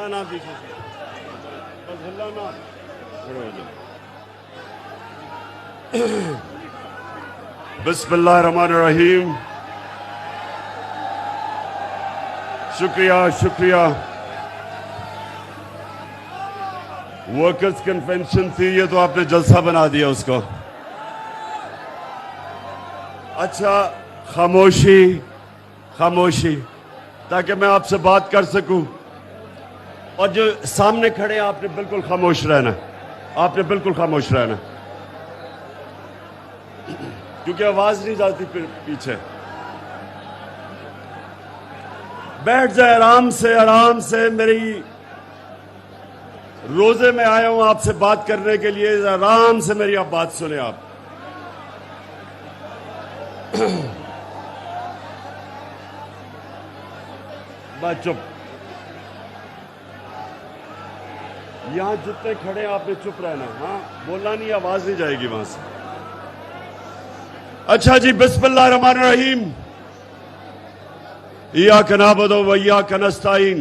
ہلانا پیچھے سے، بس ہلانا، کھڑے ہو جاؤ۔ بسم اللہ الرحمن الرحیم۔ شکریہ شکریہ۔ ورکرز کنونشن تھی، یہ تو آپ نے جلسہ بنا دیا اس کو۔ اچھا، خاموشی خاموشی، تاکہ میں آپ سے بات کر سکوں۔ اور جو سامنے کھڑے ہیں آپ نے بالکل خاموش رہنا، آپ نے بالکل خاموش رہنا، کیونکہ آواز نہیں جاتی پھر پیچھے۔ بیٹھ جائے آرام سے آرام سے، میری روزے میں آیا ہوں آپ سے بات کرنے کے لیے، آرام سے میری آپ بات سنیں۔ آپ بات چپ، یہاں جتنے کھڑے ہیں آپ نے چپ رہنا، ہاں بولنا نہیں، آواز نہیں جائے گی وہاں سے۔ اچھا جی، بسم اللہ الرحمن الرحیم۔ ایاک نعبد و ایاک نستعین۔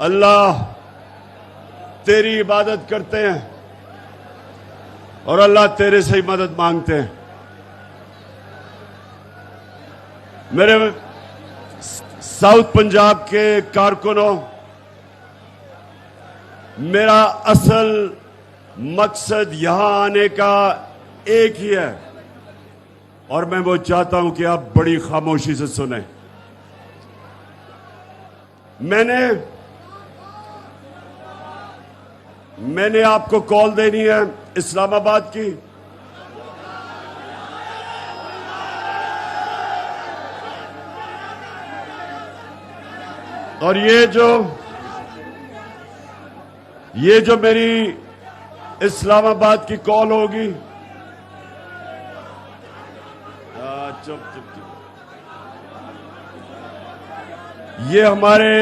اللہ تیری عبادت کرتے ہیں اور اللہ تیرے سے ہی مدد مانگتے ہیں۔ میرے ساؤتھ پنجاب کے کارکنوں، میرا اصل مقصد یہاں آنے کا ایک ہی ہے، اور میں وہ چاہتا ہوں کہ آپ بڑی خاموشی سے سنیں۔ میں نے آپ کو کال دینی ہے اسلام آباد کی، اور یہ جو میری اسلام آباد کی کال ہوگی، چپ چپ چپ، یہ ہمارے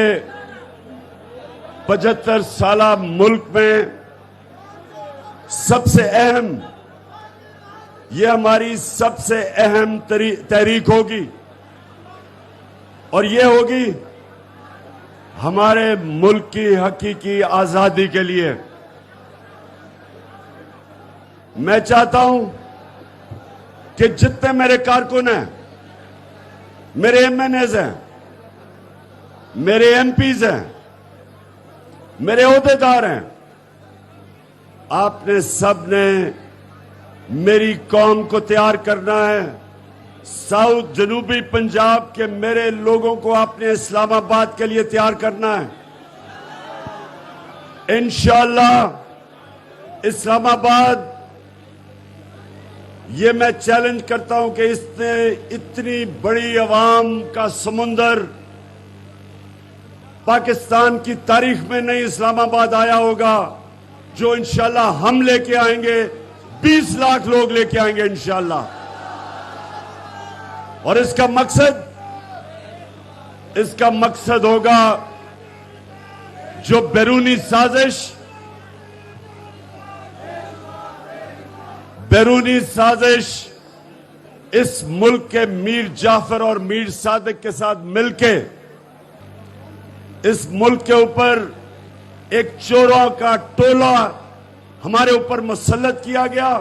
75 سالہ ملک میں سب سے اہم، یہ ہماری سب سے اہم تحریک ہوگی، اور یہ ہوگی ہمارے ملک کی حقیقی آزادی کے لیے۔ میں چاہتا ہوں کہ جتنے میرے کارکن ہیں، میرے ایم این ایز ہیں، میرے ایم پیز ہیں، میرے عہدیدار ہیں، آپ نے سب نے میری قوم کو تیار کرنا ہے۔ ساؤتھ جنوبی پنجاب کے میرے لوگوں کو آپ نے اسلام آباد کے لیے تیار کرنا ہے۔ انشاءاللہ اسلام آباد، یہ میں چیلنج کرتا ہوں کہ اس نے اتنی بڑی عوام کا سمندر پاکستان کی تاریخ میں نہیں اسلام آباد آیا ہوگا، جو انشاءاللہ ہم لے کے آئیں گے، 20 لاکھ لوگ لے کے آئیں گے انشاءاللہ۔ اور اس کا مقصد ہوگا جو بیرونی سازش اس ملک کے میر جعفر اور میر صادق کے ساتھ مل کے اس ملک کے اوپر ایک چوروں کا ٹولہ ہمارے اوپر مسلط کیا گیا،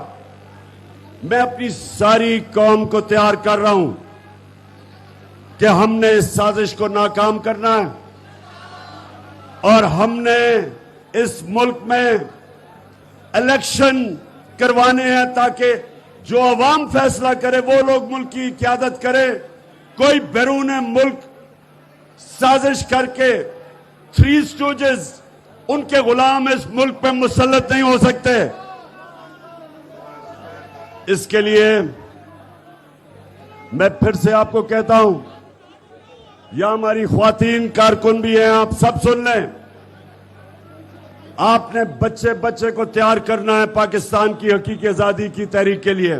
میں اپنی ساری قوم کو تیار کر رہا ہوں کہ ہم نے اس سازش کو ناکام کرنا ہے، اور ہم نے اس ملک میں الیکشن کروانے ہیں تاکہ جو عوام فیصلہ کرے وہ لوگ ملک کی قیادت کرے۔ کوئی بیرون ملک سازش کر کے 3 اسٹوجز، ان کے غلام اس ملک پہ مسلط نہیں ہو سکتے۔ اس کے لیے میں پھر سے آپ کو کہتا ہوں، یہاں ہماری خواتین کارکن بھی ہیں، آپ سب سن لیں، آپ نے بچے کو تیار کرنا ہے پاکستان کی حقیقی آزادی کی تحریک کے لیے۔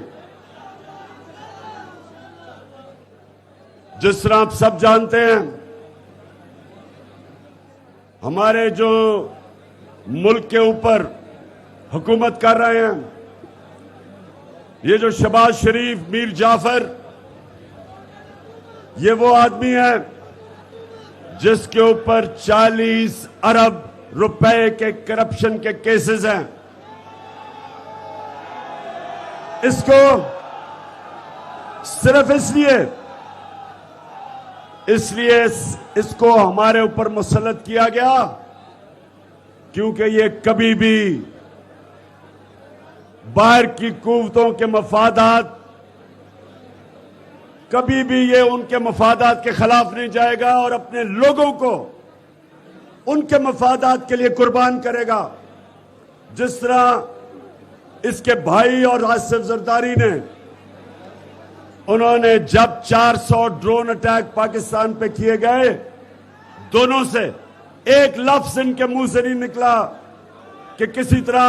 جس طرح آپ سب جانتے ہیں، ہمارے جو ملک کے اوپر حکومت کر رہے ہیں، یہ جو شہباز شریف، میر جعفر، یہ وہ آدمی ہیں جس کے اوپر 40 ارب روپے کے کرپشن کے کیسز ہیں، اس کو صرف اس لیے اس کو ہمارے اوپر مسلط کیا گیا کیونکہ یہ کبھی بھی باہر کی قوتوں کے مفادات، کبھی بھی یہ ان کے مفادات کے خلاف نہیں جائے گا اور اپنے لوگوں کو ان کے مفادات کے لیے قربان کرے گا۔ جس طرح اس کے بھائی اور آصف زرداری نے، انہوں نے جب 400 ڈرون اٹیک پاکستان پہ کیے گئے، دونوں سے ایک لفظ ان کے منہ سے نہیں نکلا کہ کسی طرح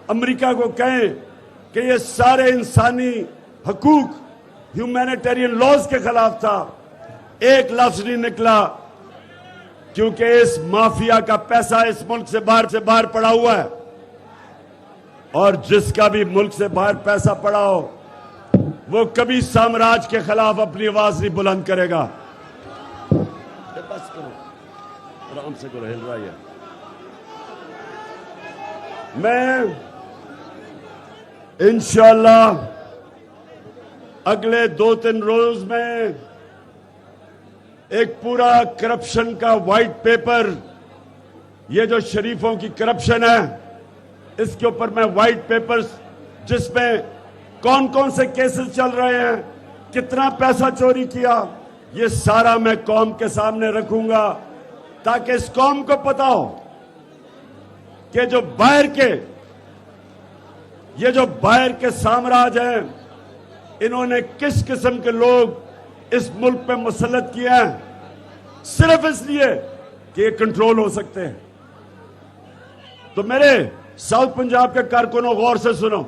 امریکہ کو کہیں کہ یہ سارے انسانی حقوق، ہیومینیٹیرین لاز کے خلاف تھا۔ ایک لفظ نہیں نکلا، کیونکہ اس مافیا کا پیسہ اس ملک سے باہر پڑا ہوا ہے، اور جس کا بھی ملک سے باہر پیسہ پڑا ہو وہ کبھی سامراج کے خلاف اپنی آواز نہیں بلند کرے گا۔ بس کرو، آرام سے کرو، ہل رہا ہے۔ میں انشاءاللہ اگلے 2-3 روز میں ایک پورا کرپشن کا وائٹ پیپر، یہ جو شریفوں کی کرپشن ہے اس کے اوپر میں وائٹ پیپرز، جس میں کون کون سے کیسز چل رہے ہیں، کتنا پیسہ چوری کیا، یہ سارا میں قوم کے سامنے رکھوں گا تاکہ اس قوم کو پتا ہو کہ یہ جو باہر کے سامراج ہیں، انہوں نے کس قسم کے لوگ اس ملک پہ مسلط کیے ہیں، صرف اس لیے کہ یہ کنٹرول ہو سکتے ہیں۔ تو میرے ساؤتھ پنجاب کے کارکنوں، غور سے سنو،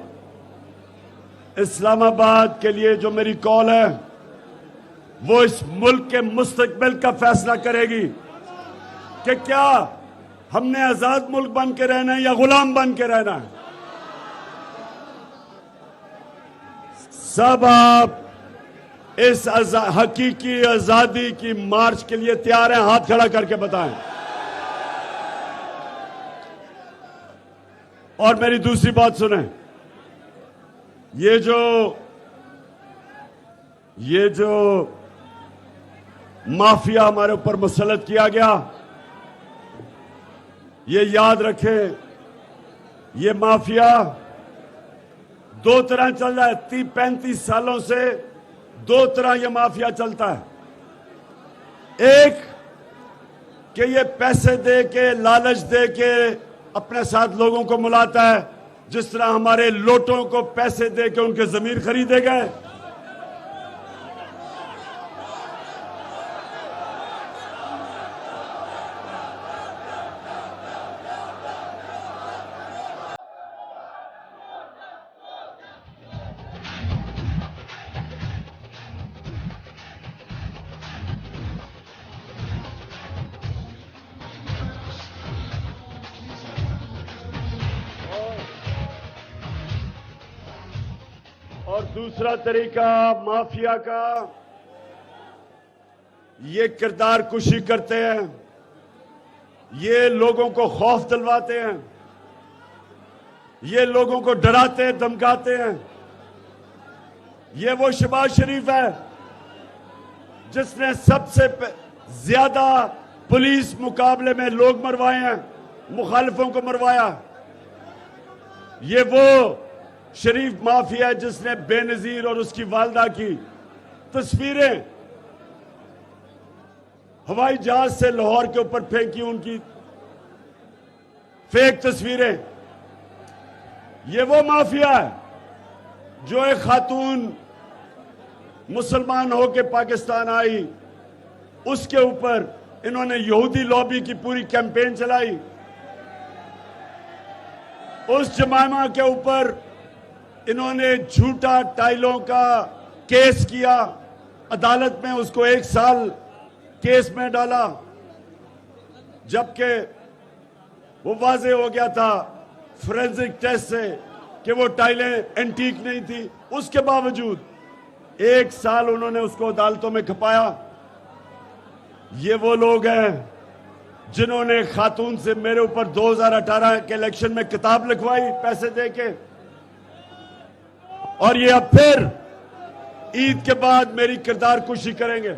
اسلام آباد کے لیے جو میری کال ہے وہ اس ملک کے مستقبل کا فیصلہ کرے گی کہ کیا ہم نے آزاد ملک بن کے رہنا ہے یا غلام بن کے رہنا ہے۔ سب آپ اس حقیقی آزادی کی مارچ کے لیے تیار ہیں؟ ہاتھ کھڑا کر کے بتائیں۔ اور میری دوسری بات سنیں، یہ جو مافیا ہمارے اوپر مسلط کیا گیا، یہ یاد رکھیں، یہ مافیا 2 طرح چل رہا ہے۔ 30-35 سالوں سے 2 طرح یہ مافیا چلتا ہے۔ ایک کہ یہ پیسے دے کے، لالچ دے کے اپنے ساتھ لوگوں کو ملاتا ہے، جس طرح ہمارے لوٹوں کو پیسے دے کے ان کے ضمیر خریدے گئے۔ اور دوسرا طریقہ مافیا کا، یہ کردار کشی کرتے ہیں، یہ لوگوں کو خوف دلواتے ہیں، یہ لوگوں کو ڈراتے دھمکاتے ہیں۔ یہ وہ شہباز شریف ہے جس نے سب سے زیادہ پولیس مقابلے میں لوگ مروائے ہیں، مخالفوں کو مروایا۔ یہ وہ شریف مافیا ہے جس نے بے نظیر اور اس کی والدہ کی تصویریں ہوائی جہاز سے لاہور کے اوپر پھینکی، ان کی فیک تصویریں۔ یہ وہ مافیا ہے جو ایک خاتون مسلمان ہو کے پاکستان آئی، اس کے اوپر انہوں نے یہودی لابی کی پوری کیمپین چلائی۔ اس جمائمہ کے اوپر انہوں نے جھوٹا ٹائلوں کا کیس کیا، عدالت میں اس کو 1 سال کیس میں ڈالا، جبکہ وہ واضح ہو گیا تھا فورینزک ٹیسٹ سے کہ وہ ٹائلیں اینٹیک نہیں تھی۔ اس کے باوجود 1 سال انہوں نے اس کو عدالتوں میں کھپایا۔ یہ وہ لوگ ہیں جنہوں نے خاتون سے میرے اوپر 2018 کے الیکشن میں کتاب لکھوائی پیسے دے کے، اور یہ اب پھر عید کے بعد میری کردار کشی کریں گے۔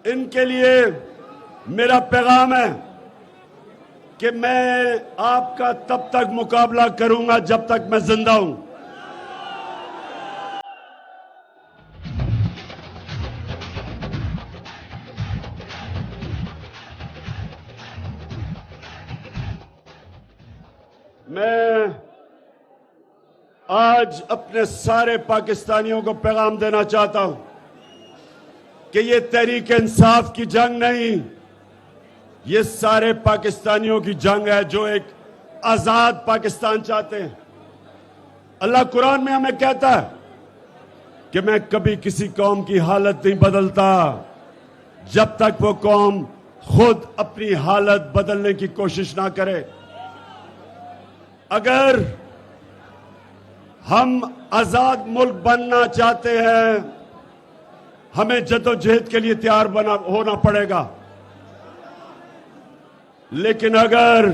ان کے لیے میرا پیغام ہے کہ میں آپ کا تب تک مقابلہ کروں گا جب تک میں زندہ ہوں۔ میں آج اپنے سارے پاکستانیوں کو پیغام دینا چاہتا ہوں کہ یہ تحریک انصاف کی جنگ نہیں، یہ سارے پاکستانیوں کی جنگ ہے جو ایک آزاد پاکستان چاہتے ہیں۔ اللہ قرآن میں ہمیں کہتا ہے کہ میں کبھی کسی قوم کی حالت نہیں بدلتا جب تک وہ قوم خود اپنی حالت بدلنے کی کوشش نہ کرے۔ اگر ہم آزاد ملک بننا چاہتے ہیں ہمیں جدوجہد کے لیے تیار ہونا پڑے گا، لیکن اگر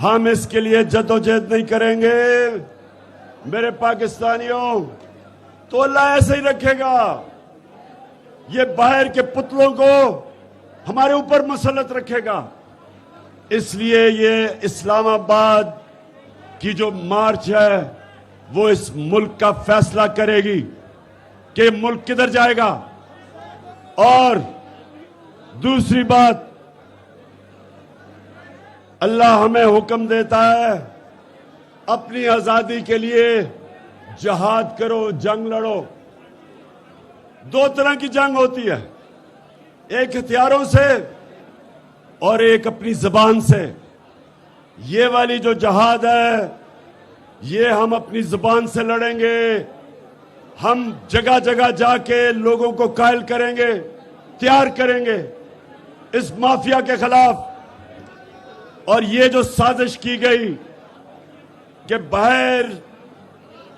ہم اس کے لیے جدوجہد نہیں کریں گے میرے پاکستانیوں تو اللہ ایسے ہی رکھے گا، یہ باہر کے پتلوں کو ہمارے اوپر مسلط رکھے گا۔ اس لیے یہ اسلام آباد کی جو مارچ ہے وہ اس ملک کا فیصلہ کرے گی کہ ملک کدھر جائے گا۔ اور دوسری بات، اللہ ہمیں حکم دیتا ہے اپنی آزادی کے لیے جہاد کرو، جنگ لڑو۔ دو طرح کی جنگ ہوتی ہے، ایک ہتھیاروں سے اور ایک اپنی زبان سے۔ یہ والی جو جہاد ہے یہ ہم اپنی زبان سے لڑیں گے، ہم جگہ جگہ جا کے لوگوں کو قائل کریں گے، تیار کریں گے اس مافیا کے خلاف۔ اور یہ جو سازش کی گئی کہ باہر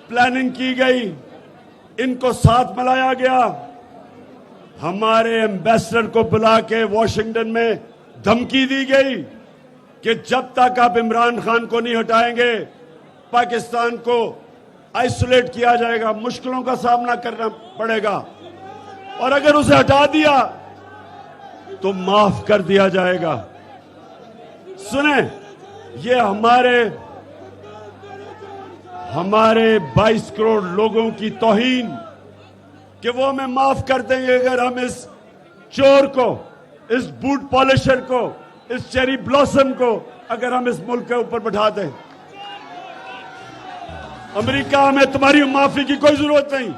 پلاننگ کی گئی، ان کو ساتھ ملایا گیا، ہمارے ایمبیسڈر کو بلا کے واشنگٹن میں دھمکی دی گئی کہ جب تک آپ عمران خان کو نہیں ہٹائیں گے پاکستان کو آئسولیٹ کیا جائے گا، مشکلوں کا سامنا کرنا پڑے گا، اور اگر اسے ہٹا دیا تو معاف کر دیا جائے گا۔ سنیں، یہ ہمارے 22 کروڑ لوگوں کی توہین کہ وہ ہمیں معاف کر دیں گے اگر ہم اس چور کو، اس بوٹ پالشر کو، اس چیری بلاسم کو اگر ہم اس ملک کے اوپر بٹھا دیں۔ امریکہ ہمیں تمہاری معافی کی کوئی ضرورت نہیں۔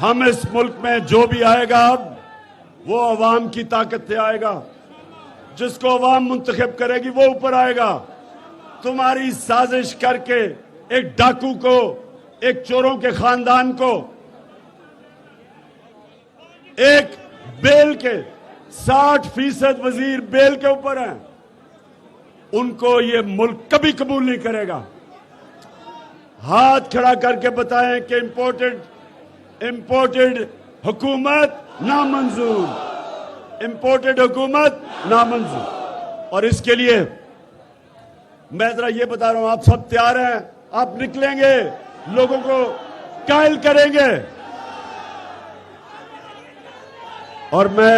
ہم اس ملک میں جو بھی آئے گا اب وہ عوام کی طاقت سے آئے گا، جس کو عوام منتخب کرے گی وہ اوپر آئے گا۔ تمہاری سازش کر کے ایک ڈاکو کو، ایک چوروں کے خاندان کو، ایک بیل کے 60% وزیر بیل کے اوپر ہیں، ان کو یہ ملک کبھی قبول نہیں کرے گا۔ ہاتھ کھڑا کر کے بتائیں کہ امپورٹڈ حکومت نامنظور، امپورٹڈ حکومت نامنظور۔ اور اس کے لیے میں ذرا یہ بتا رہا ہوں، آپ سب تیار ہیں؟ آپ نکلیں گے، لوگوں کو قائل کریں گے؟ اور میں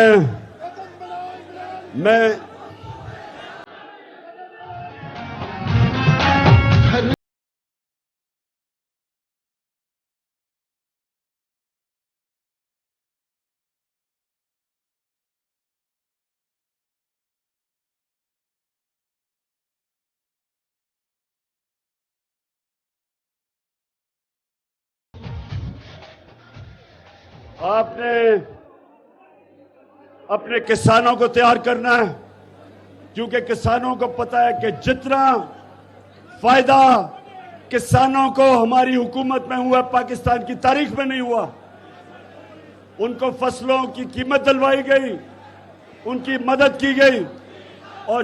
آپ نے اپنے کسانوں کو تیار کرنا ہے، کیونکہ کسانوں کو پتا ہے کہ جتنا فائدہ کسانوں کو ہماری حکومت میں ہوا پاکستان کی تاریخ میں نہیں ہوا۔ ان کو فصلوں کی قیمت دلوائی گئی، ان کی مدد کی گئی، اور